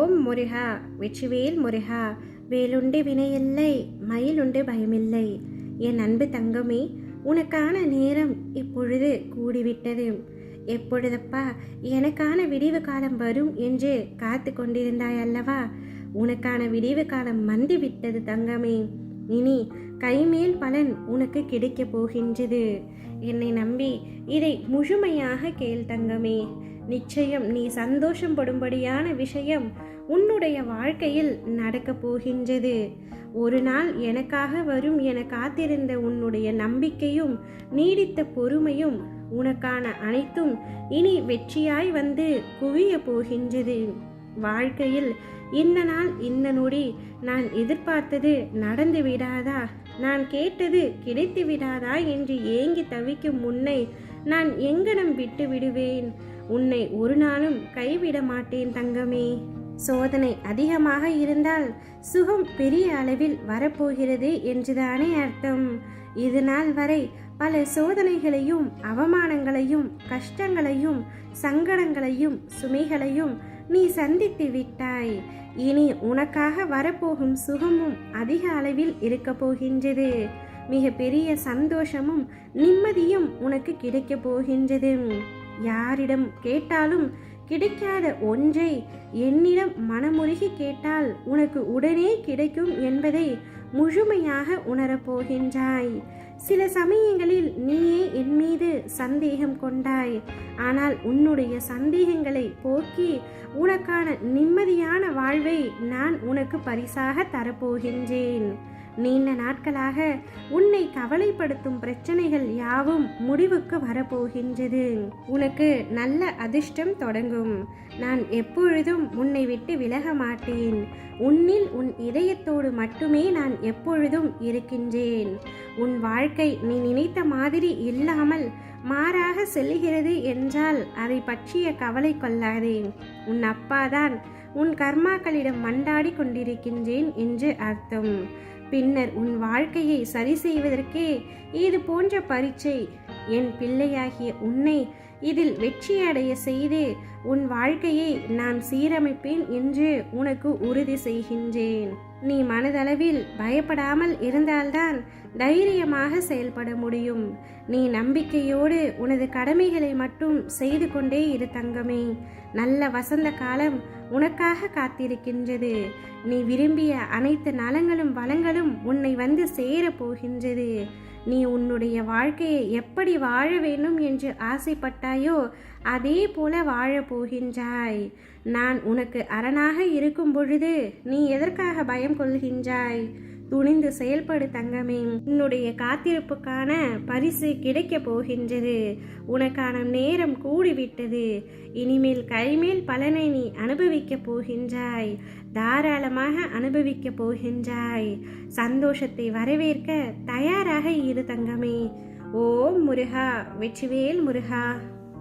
ஓம் முருகா, வெற்றிவேல் முருகா. வேலுண்டு வினையில்லை, மயிலுண்டு பயமில்லை. என் அன்பு தங்கமே, உனக்கான நேரம் இப்பொழுது கூடிவிட்டது. எப்பொழுதப்பா எனக்கான விடிவு காலம் வரும் என்று காத்து கொண்டிருந்தாய் அல்லவா? உனக்கான விடிவு காலம் வந்துவிட்டது தங்கமே. இனி கைமேல் பலன் உனக்கு கிடைக்கப் போகின்றது. என்னை நம்பி இதை முழுமையாக கேள் தங்கமே. நிச்சயம் நீ சந்தோஷம் படும்படியான விஷயம் உன்னுடைய வாழ்க்கையில் நடக்கப் போகின்றது. ஒரு நாள் எனக்காக வரும் என காத்திருந்த உன்னுடைய நம்பிக்கையும் நீடித்த பொறுமையும் உனக்கான அனைத்தும் இனி வெற்றியாய் வந்து குவிய போகின்றது. வாழ்க்கையில் இந்த நாள் இந்த நொடி நான் எதிர்பார்த்தது நடந்து விடாதா, நான் கேட்டது கிடைத்து விடாதா என்று ஏங்கி தவிக்கும் உன்னை நான் எங்கனம் விட்டு விடுவேன்? உன்னை ஒரு நாளும் கைவிட மாட்டேன் தங்கமே. சோதனை அதிகமாக இருந்தால் சுகம் பெரிய அளவில் வரப்போகிறது என்றுதானே அர்த்தம். இது நாள் வரை பல சோதனைகளையும் அவமானங்களையும் கஷ்டங்களையும் சங்கடங்களையும் சுமைகளையும் நீ சந்தித்து விட்டாய். இனி உனக்காக வரப்போகும் சுகமும் அதிக அளவில் இருக்க போகின்றது. மிக பெரிய சந்தோஷமும் நிம்மதியும் உனக்கு கிடைக்க போகின்றது. யாரிடம் கேட்டாலும் கிடைக்காத ஒன்றை என்னிடம் மனமுருகி கேட்டால் உனக்கு உடனே கிடைக்கும் என்பதை முழுமையாக உணரப்போகின்றாய். சில சமயங்களில் நீயே என் மீது சந்தேகம் கொண்டாய். ஆனால் உன்னுடைய சந்தேகங்களை போக்கி உனக்கான நிம்மதியான வாழ்வை நான் உனக்கு பரிசாக தரப்போகின்றேன். நீண்ட நாட்களாக உன்னை கவலைப்படுத்தும் பிரச்சனைகள் யாவும் முடிவுக்கு வரப்போகின்றது. உனக்கு நல்ல அதிர்ஷ்டம் தொடங்கும். நான் எப்பொழுதும் உன்னை விட்டு விலக மாட்டேன். உன்னில் உன் இதயத்தோடு மட்டுமே நான் எப்பொழுதும் இருக்கின்றேன். உன் வாழ்க்கை நீ நினைத்த மாதிரி இல்லாமல் மாறாக செல்கிறது என்றால் அதை பற்றிய கவலை கொள்ளாதே. உன் அப்பாதான் உன் கர்மாக்களிடம் மண்டாடி கொண்டிருக்கின்றேன் என்று அர்த்தம். பின்னர் உன் வாழ்க்கையை சரி செய்வதற்கே இது போன்ற பரீட்சை. என் பிள்ளையாகிய உன்னை இதில் வெற்றியடைய செய்து உன் வாழ்க்கையை நான் சீரமைப்பேன் என்று உனக்கு உறுதி செய்கின்றேன். நீ மனதளவில் பயப்படாமல் இருந்தால்தான் தைரியமாக செயல்பட முடியும். நீ நம்பிக்கையோடு உனது கடமைகளை மட்டும் செய்து கொண்டே இரு தங்கமே. நல்ல வசந்த காலம் உனக்காக காத்திருக்கின்றது. நீ விரும்பிய அனைத்து நலங்களும் வளங்களும் உன்னை வந்து சேர போகின்றது. நீ உன்னுடைய வாழ்க்கையை எப்படி வாழ வேண்டும் என்று ஆசைப்பட்டாயோ அதே போல வாழப் போகின்றாய். நான் உனக்கு அரணாக இருக்கும் பொழுது நீ எதற்காக பயம் கொள்கின்றாய்? துணிந்து செயல்படு தங்கமே. உன்னுடைய காத்திருப்புக்கான பரிசு கிடைக்க போகின்றது. உனக்கான நேரம் கூடிவிட்டது. இனிமேல் கைமேல் பலனை நீ அனுபவிக்க போகின்றாய். தாராளமாக அனுபவிக்க போகின்றாய். சந்தோஷத்தை வரவேற்க தயாராக இரு தங்கமே. ஓம் முருகா, வெற்றிவேல் முருகா.